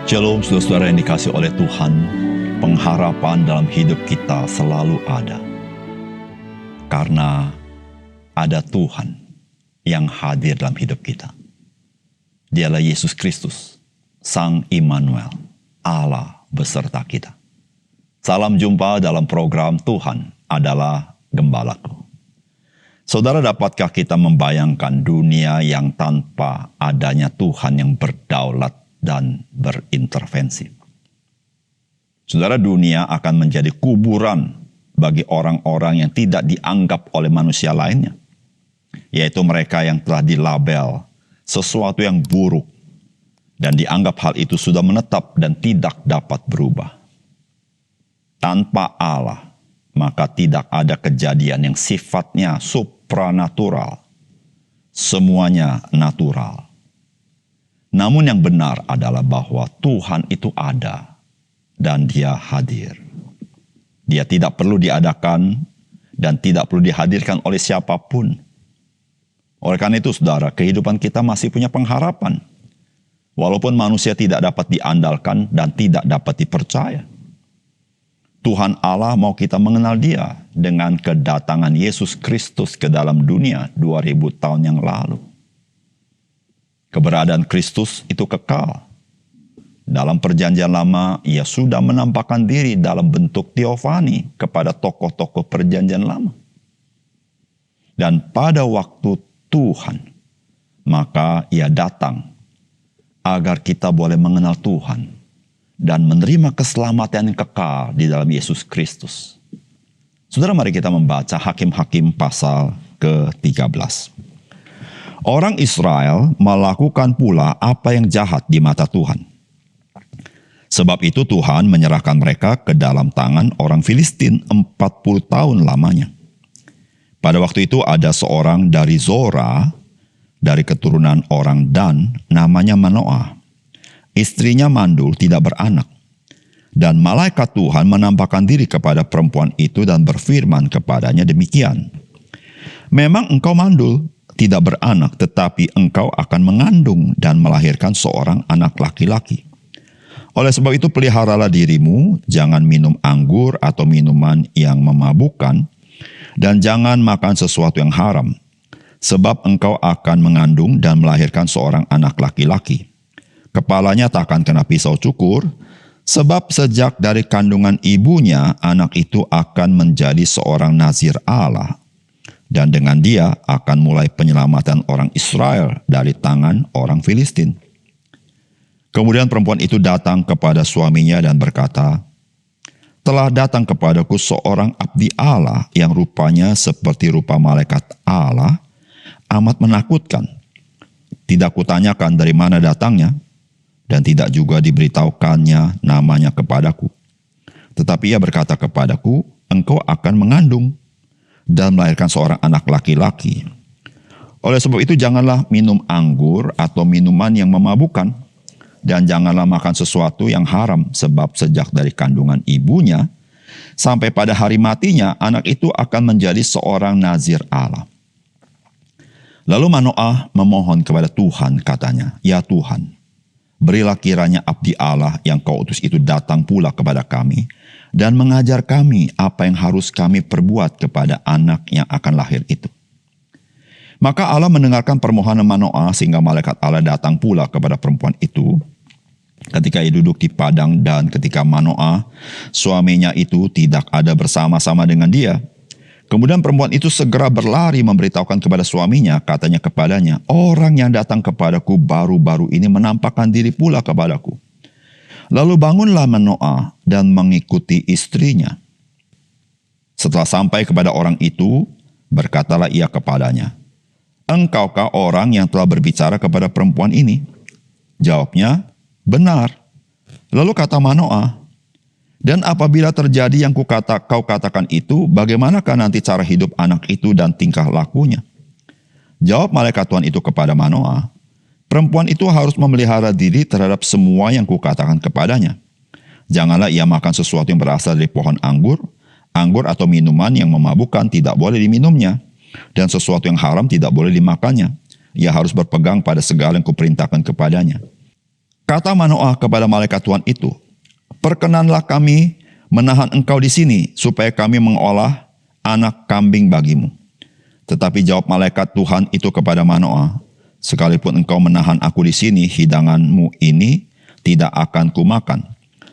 Shalom saudara-saudara yang dikasih oleh Tuhan, pengharapan dalam hidup kita selalu ada. Karena ada Tuhan yang hadir dalam hidup kita. Dialah Yesus Kristus, Sang Immanuel, Allah beserta kita. Salam jumpa dalam program Tuhan adalah Gembalaku. Saudara, dapatkah kita membayangkan dunia yang tanpa adanya Tuhan yang berdaulat dan berintervensi? Saudara, dunia akan menjadi kuburan bagi orang-orang yang tidak dianggap oleh manusia lainnya, yaitu mereka yang telah dilabel sesuatu yang buruk dan dianggap hal itu sudah menetap dan tidak dapat berubah. Tanpa Allah, maka tidak ada kejadian yang sifatnya supranatural. Semuanya natural. Namun yang benar adalah bahwa Tuhan itu ada dan Dia hadir. Dia tidak perlu diadakan dan tidak perlu dihadirkan oleh siapapun. Oleh karena itu, saudara, kehidupan kita masih punya pengharapan. Walaupun manusia tidak dapat diandalkan dan tidak dapat dipercaya. Tuhan Allah mau kita mengenal Dia dengan kedatangan Yesus Kristus ke dalam dunia 2000 tahun yang lalu. Keberadaan Kristus itu kekal. Dalam perjanjian lama, Ia sudah menampakkan diri dalam bentuk teofani kepada tokoh-tokoh perjanjian lama. Dan pada waktu Tuhan, maka Ia datang agar kita boleh mengenal Tuhan dan menerima keselamatan yang kekal di dalam Yesus Kristus. Saudara, mari kita membaca Hakim-Hakim pasal ke-13. Orang Israel melakukan pula apa yang jahat di mata Tuhan. Sebab itu Tuhan menyerahkan mereka ke dalam tangan orang Filistin 40 tahun lamanya. Pada waktu itu ada seorang dari Zora, dari keturunan orang Dan, namanya Manoah. Istrinya mandul, tidak beranak. Dan malaikat Tuhan menampakkan diri kepada perempuan itu dan berfirman kepadanya demikian. Memang engkau mandul, tidak beranak, tetapi engkau akan mengandung dan melahirkan seorang anak laki-laki. Oleh sebab itu peliharalah dirimu, jangan minum anggur atau minuman yang memabukkan, dan jangan makan sesuatu yang haram, sebab engkau akan mengandung dan melahirkan seorang anak laki-laki. Kepalanya tak akan kena pisau cukur, sebab sejak dari kandungan ibunya anak itu akan menjadi seorang nazir Allah. Dan dengan dia akan mulai penyelamatan orang Israel dari tangan orang Filistin. Kemudian perempuan itu datang kepada suaminya dan berkata, telah datang kepadaku seorang abdi Allah yang rupanya seperti rupa malaikat Allah, amat menakutkan. Tidak kutanyakan dari mana datangnya, dan tidak juga diberitahukannya namanya kepadaku. Tetapi ia berkata kepadaku, engkau akan mengandung dan melahirkan seorang anak laki-laki. Oleh sebab itu janganlah minum anggur atau minuman yang memabukkan, dan janganlah makan sesuatu yang haram, sebab sejak dari kandungan ibunya sampai pada hari matinya anak itu akan menjadi seorang nazir Allah. Lalu Manoah memohon kepada Tuhan, katanya, ya Tuhan, berilah kiranya abdi Allah yang kau utus itu datang pula kepada kami, dan mengajar kami apa yang harus kami perbuat kepada anak yang akan lahir itu. Maka Allah mendengarkan permohonan Manoah sehingga malaikat Allah datang pula kepada perempuan itu ketika ia duduk di padang, dan ketika Manoah, suaminya itu tidak ada bersama-sama dengan dia. Kemudian perempuan itu segera berlari memberitahukan kepada suaminya, katanya kepadanya, orang yang datang kepadaku baru-baru ini menampakkan diri pula kepadaku. Lalu bangunlah Manoah dan mengikuti istrinya. Setelah sampai kepada orang itu, berkatalah ia kepadanya, engkaukah orang yang telah berbicara kepada perempuan ini? Jawabnya, benar. Lalu kata Manoah, dan apabila terjadi yang kau katakan itu, bagaimanakah nanti cara hidup anak itu dan tingkah lakunya? Jawab malaikat Tuhan itu kepada Manoah, perempuan itu harus memelihara diri terhadap semua yang kukatakan kepadanya. Janganlah ia makan sesuatu yang berasal dari pohon anggur atau minuman yang memabukkan tidak boleh diminumnya, dan sesuatu yang haram tidak boleh dimakannya. Ia harus berpegang pada segala yang kuperintahkan kepadanya. Kata Manoah kepada malaikat Tuhan itu, "Perkenanlah kami menahan engkau di sini, supaya kami mengolah anak kambing bagimu." Tetapi jawab malaikat Tuhan itu kepada Manoah, "Sekalipun engkau menahan aku di sini, hidanganmu ini tidak akan kumakan.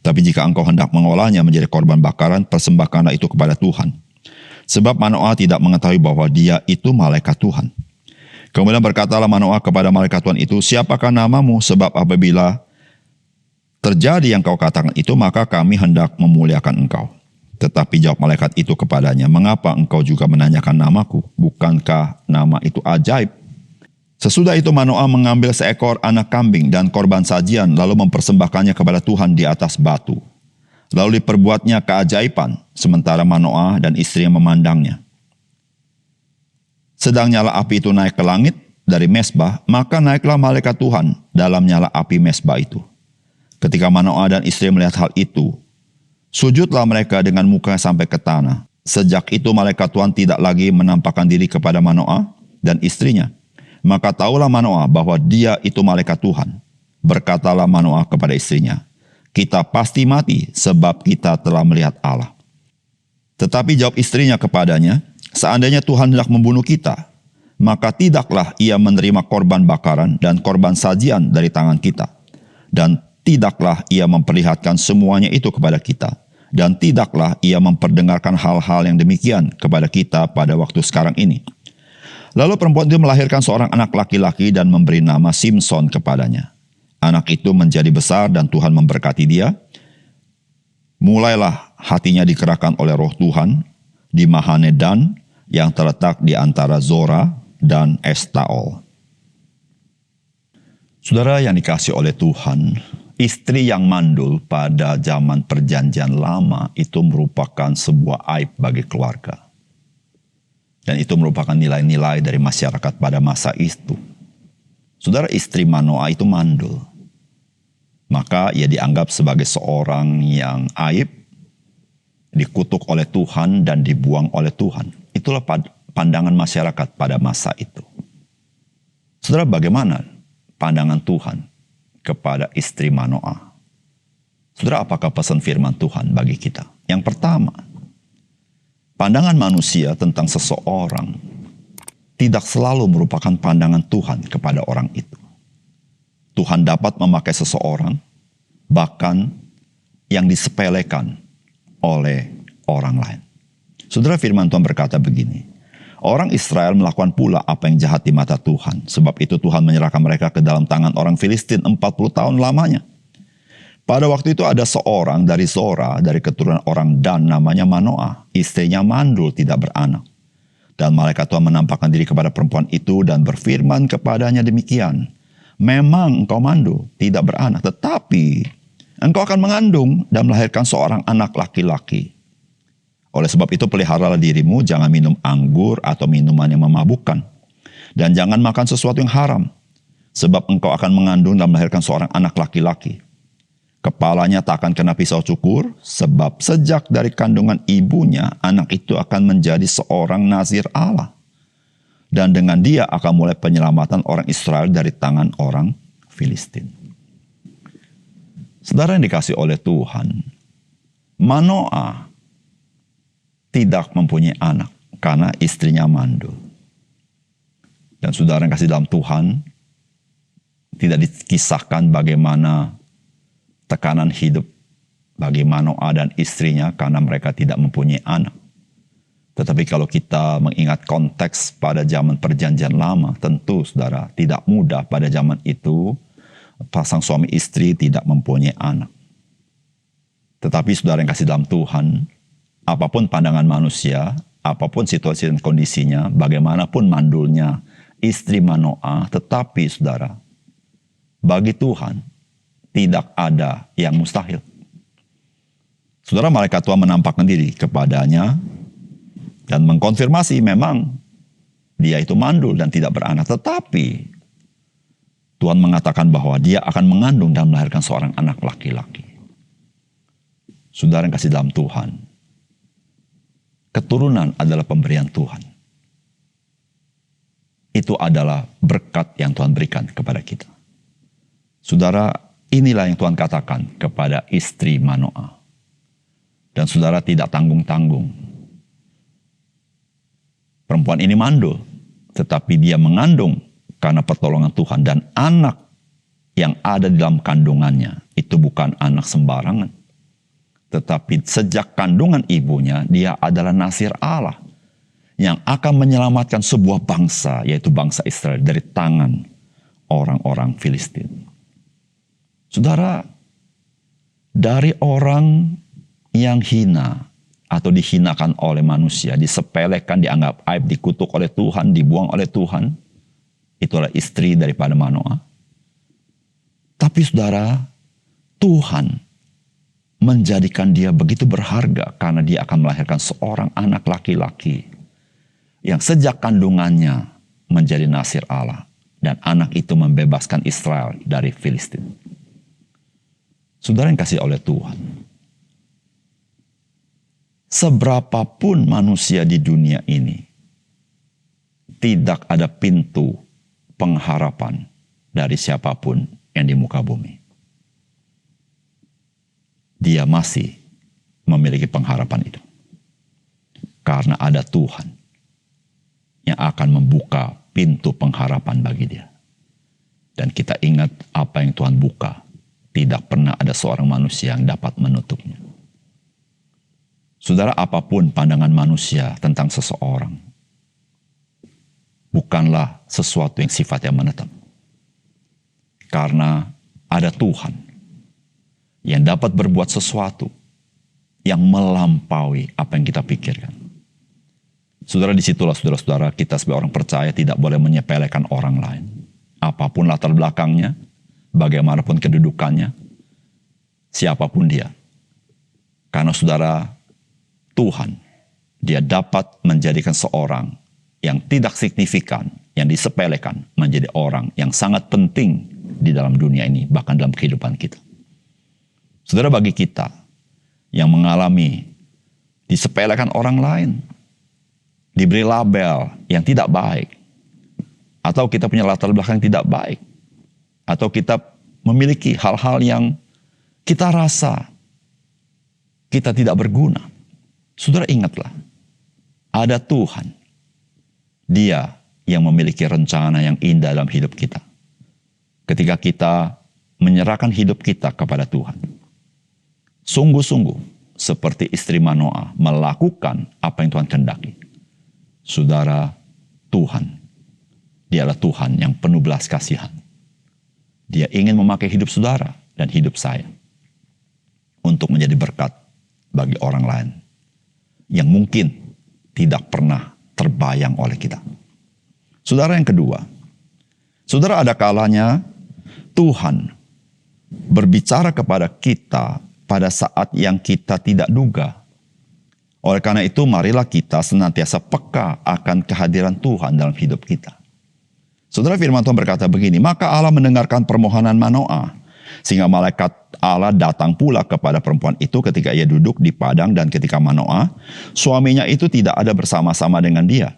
Tapi jika engkau hendak mengolahnya menjadi korban bakaran, persembahkanlah itu kepada Tuhan." Sebab Manoah tidak mengetahui bahwa dia itu malaikat Tuhan. Kemudian berkatalah Manoah kepada malaikat Tuhan itu, "Siapakah namamu? Sebab apabila terjadi yang kau katakan itu, maka kami hendak memuliakan engkau." Tetapi jawab malaikat itu kepadanya, "Mengapa engkau juga menanyakan namaku? Bukankah nama itu ajaib?" Sesudah itu Manoah mengambil seekor anak kambing dan korban sajian, lalu mempersembahkannya kepada Tuhan di atas batu. Lalu diperbuatnya keajaiban, sementara Manoah dan istrinya memandangnya. Sedang nyala api itu naik ke langit dari mezbah, maka naiklah malaikat Tuhan dalam nyala api mezbah itu. Ketika Manoah dan istri melihat hal itu, sujudlah mereka dengan muka sampai ke tanah. Sejak itu malaikat Tuhan tidak lagi menampakkan diri kepada Manoah dan istrinya. Maka tahulah Manoah bahwa dia itu malaikat Tuhan. Berkatalah Manoah kepada istrinya, "Kita pasti mati sebab kita telah melihat Allah." Tetapi jawab istrinya kepadanya, "Seandainya Tuhan hendak membunuh kita, maka tidaklah ia menerima korban bakaran dan korban sajian dari tangan kita. Dan tidaklah ia memperlihatkan semuanya itu kepada kita. Dan tidaklah ia memperdengarkan hal-hal yang demikian kepada kita pada waktu sekarang ini." Lalu perempuan itu melahirkan seorang anak laki-laki dan memberi nama Simson kepadanya. Anak itu menjadi besar dan Tuhan memberkati dia. Mulailah hatinya dikerahkan oleh Roh Tuhan di Mahane Dan yang terletak di antara Zora dan Estaol. Saudara yang dikasihi oleh Tuhan, istri yang mandul pada zaman perjanjian lama itu merupakan sebuah aib bagi keluarga. Dan itu merupakan nilai-nilai dari masyarakat pada masa itu. Saudara, istri Manoah itu mandul. Maka ia dianggap sebagai seorang yang aib, dikutuk oleh Tuhan dan dibuang oleh Tuhan. Itulah pandangan masyarakat pada masa itu. Saudara, bagaimana pandangan Tuhan kepada istri Manoah? Saudara, apakah pesan firman Tuhan bagi kita? Yang pertama, pandangan manusia tentang seseorang tidak selalu merupakan pandangan Tuhan kepada orang itu. Tuhan dapat memakai seseorang, bahkan yang disepelekan oleh orang lain. Saudara, firman Tuhan berkata begini, "Orang Israel melakukan pula apa yang jahat di mata Tuhan. Sebab itu Tuhan menyerahkan mereka ke dalam tangan orang Filistin 40 tahun lamanya. Pada waktu itu ada seorang dari Zora, dari keturunan orang Dan, namanya Manoah. Istrinya mandul, tidak beranak. Dan malaikat Tuhan menampakkan diri kepada perempuan itu dan berfirman kepadanya demikian, 'Memang engkau mandul, tidak beranak, tetapi engkau akan mengandung dan melahirkan seorang anak laki-laki. Oleh sebab itu peliharalah dirimu, jangan minum anggur atau minuman yang memabukkan. Dan jangan makan sesuatu yang haram. Sebab engkau akan mengandung dan melahirkan seorang anak laki-laki. Kepalanya tak akan kena pisau cukur, sebab sejak dari kandungan ibunya, anak itu akan menjadi seorang nazir Allah. Dan dengan dia akan mulai penyelamatan orang Israel dari tangan orang Filistin." Saudara yang dikasihi oleh Tuhan, Manoah tidak mempunyai anak karena istrinya mandul. Dan saudara yang kasih dalam Tuhan, tidak dikisahkan bagaimana tekanan hidup bagi Manoah dan istrinya karena mereka tidak mempunyai anak. Tetapi kalau kita mengingat konteks pada zaman perjanjian lama, tentu saudara tidak mudah pada zaman itu pasang suami istri tidak mempunyai anak. Tetapi saudara yang kasih dalam Tuhan, apapun pandangan manusia, apapun situasi dan kondisinya, bagaimanapun mandulnya istri Manoah, tetapi saudara, bagi Tuhan tidak ada yang mustahil. Saudara, malaikat Tuhan menampakkan diri kepadanya dan mengkonfirmasi memang dia itu mandul dan tidak beranak. Tetapi Tuhan mengatakan bahwa dia akan mengandung dan melahirkan seorang anak laki-laki. Saudara yang kasih dalam Tuhan, keturunan adalah pemberian Tuhan. Itu adalah berkat yang Tuhan berikan kepada kita. Saudara, Inilah yang Tuhan katakan kepada istri Manoah. Dan saudara tidak tanggung-tanggung. Perempuan ini mandul, tetapi dia mengandung karena pertolongan Tuhan. Dan anak yang ada di dalam kandungannya itu bukan anak sembarangan. Tetapi sejak kandungan ibunya, dia adalah nasir Allah yang akan menyelamatkan sebuah bangsa, yaitu bangsa Israel, dari tangan orang-orang Filistin. Saudara, dari orang yang hina atau dihinakan oleh manusia, disepelekan, dianggap aib, dikutuk oleh Tuhan, dibuang oleh Tuhan, itulah istri daripada Manoah. Tapi saudara, Tuhan menjadikan dia begitu berharga karena dia akan melahirkan seorang anak laki-laki yang sejak kandungannya menjadi nasir Allah. Dan anak itu membebaskan Israel dari Filistin. Saudara yang kasih oleh Tuhan, seberapapun manusia di dunia ini, tidak ada pintu pengharapan dari siapapun yang di muka bumi. Dia masih memiliki pengharapan itu. Karena ada Tuhan yang akan membuka pintu pengharapan bagi dia. Dan kita ingat apa yang Tuhan buka, tidak pernah ada seorang manusia yang dapat menutupnya. Saudara, apapun pandangan manusia tentang seseorang, bukanlah sesuatu yang sifatnya menetap. Karena ada Tuhan yang dapat berbuat sesuatu yang melampaui apa yang kita pikirkan. Saudara, disitulah saudara-saudara kita sebagai orang percaya tidak boleh menyepelekan orang lain. Apapun latar belakangnya, bagaimanapun kedudukannya, siapapun dia. Karena saudara, Tuhan, dia dapat menjadikan seorang yang tidak signifikan, yang disepelekan, menjadi orang yang sangat penting di dalam dunia ini, bahkan dalam kehidupan kita. Saudara, bagi kita yang mengalami disepelekan orang lain, diberi label yang tidak baik, atau kita punya latar belakang yang tidak baik, atau kita memiliki hal-hal yang kita rasa kita tidak berguna. Saudara, ingatlah, ada Tuhan. Dia yang memiliki rencana yang indah dalam hidup kita. Ketika kita menyerahkan hidup kita kepada Tuhan, sungguh-sungguh seperti istri Manoah melakukan apa yang Tuhan kehendaki. Saudara, Tuhan, dialah Tuhan yang penuh belas kasihan. Dia ingin memakai hidup saudara dan hidup saya untuk menjadi berkat bagi orang lain yang mungkin tidak pernah terbayang oleh kita. Saudara, yang kedua, saudara, ada kalanya Tuhan berbicara kepada kita pada saat yang kita tidak duga. Oleh karena itu, marilah kita senantiasa peka akan kehadiran Tuhan dalam hidup kita. Saudara, firman Tuhan berkata begini, maka Allah mendengarkan permohonan Manoah, sehingga malaikat Allah datang pula kepada perempuan itu ketika ia duduk di padang, dan ketika Manoah, suaminya itu tidak ada bersama-sama dengan dia.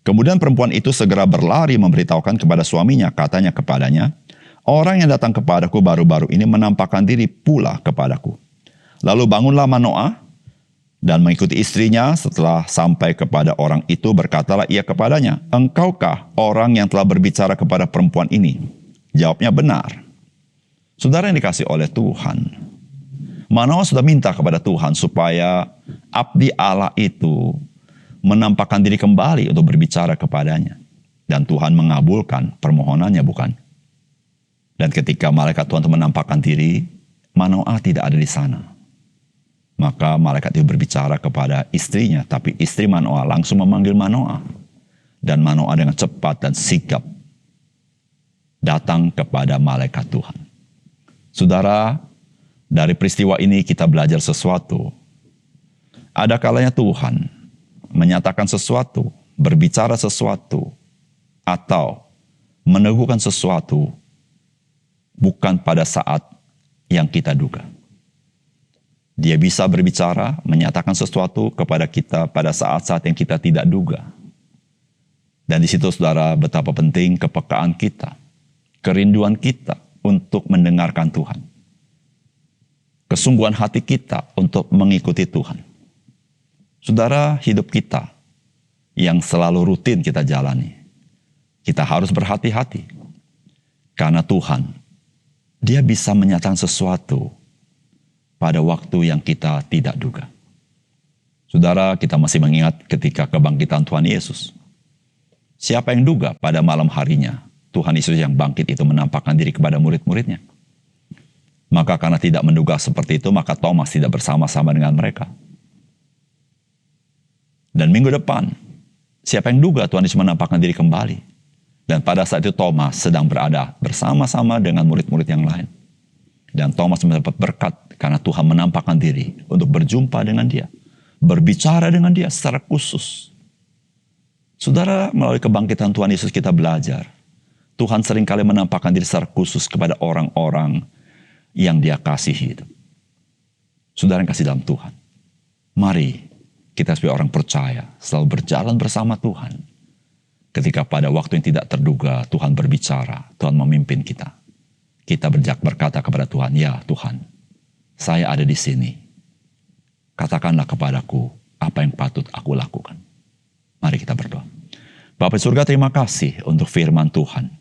Kemudian perempuan itu segera berlari memberitahukan kepada suaminya, katanya kepadanya, orang yang datang kepadaku baru-baru ini menampakkan diri pula kepadaku. Lalu bangunlah Manoah dan mengikuti istrinya. Setelah sampai kepada orang itu, berkatalah ia kepadanya, engkaukah orang yang telah berbicara kepada perempuan ini? Jawabnya, benar. Saudara yang dikasih oleh Tuhan, Manoah sudah minta kepada Tuhan supaya abdi Allah itu menampakkan diri kembali untuk berbicara kepadanya. Dan Tuhan mengabulkan permohonannya, bukan? Dan ketika malaikat Tuhan menampakkan diri, Manoah tidak ada di sana. Maka malaikat itu berbicara kepada istrinya, tapi istri Manoah langsung memanggil Manoah. Dan Manoah dengan cepat dan sigap datang kepada malaikat Tuhan. Saudara, dari peristiwa ini kita belajar sesuatu. Ada kalanya Tuhan menyatakan sesuatu, berbicara sesuatu, atau meneguhkan sesuatu bukan pada saat yang kita duga. Dia bisa berbicara, menyatakan sesuatu kepada kita pada saat-saat yang kita tidak duga. Dan di situ, saudara, betapa penting kepekaan kita, kerinduan kita untuk mendengarkan Tuhan. Kesungguhan hati kita untuk mengikuti Tuhan. Saudara, hidup kita yang selalu rutin kita jalani, kita harus berhati-hati. Karena Tuhan, Dia bisa menyatakan sesuatu pada waktu yang kita tidak duga. Saudara, kita masih mengingat ketika kebangkitan Tuhan Yesus. Siapa yang duga pada malam harinya Tuhan Yesus yang bangkit itu menampakkan diri kepada murid-muridnya? Maka karena tidak menduga seperti itu, maka Thomas tidak bersama-sama dengan mereka. Dan minggu depan, siapa yang duga Tuhan Yesus menampakkan diri kembali? Dan pada saat itu Thomas sedang berada bersama-sama dengan murid-murid yang lain. Dan Thomas mendapat berkat karena Tuhan menampakkan diri untuk berjumpa dengan dia. Berbicara dengan dia secara khusus. Saudara, melalui kebangkitan Tuhan Yesus kita belajar. Tuhan seringkali menampakkan diri secara khusus kepada orang-orang yang Dia kasihi. Saudara yang kasih dalam Tuhan. Mari kita sebagai orang percaya selalu berjalan bersama Tuhan. Ketika pada waktu yang tidak terduga Tuhan berbicara, Tuhan memimpin kita. Kita berkata kepada Tuhan, ya Tuhan, saya ada di sini. Katakanlah kepadaku apa yang patut aku lakukan. Mari kita berdoa. Bapa surga, terima kasih untuk firman Tuhan.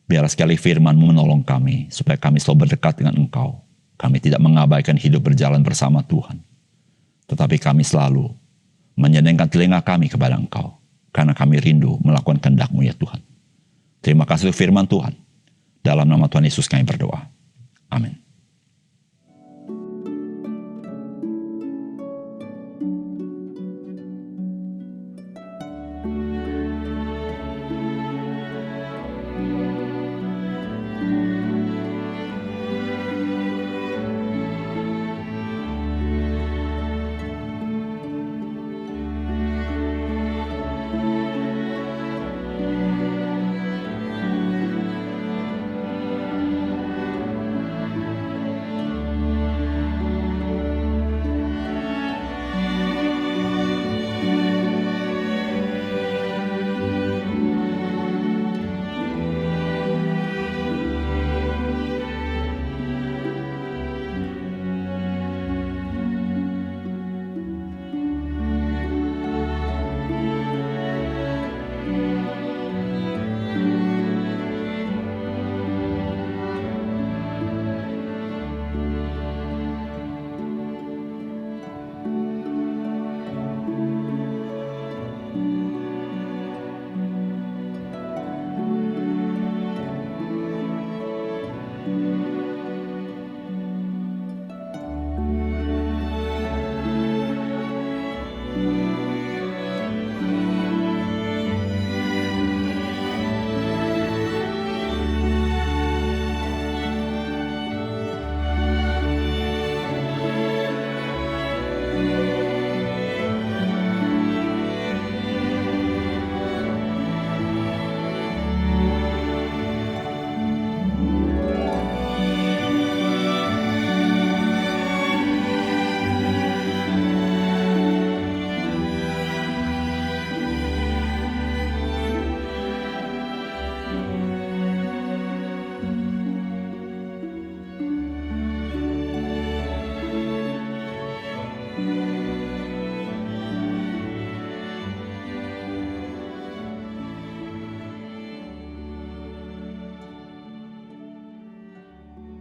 Biar sekali firman-Mu menolong kami, supaya kami selalu berdekat dengan Engkau. Kami tidak mengabaikan hidup berjalan bersama Tuhan. Tetapi kami selalu menyedengkan telinga kami kepada Engkau. Karena kami rindu melakukan kehendak-Mu ya Tuhan. Terima kasih untuk firman Tuhan. Dalam nama Tuhan Yesus kami berdoa. Amin.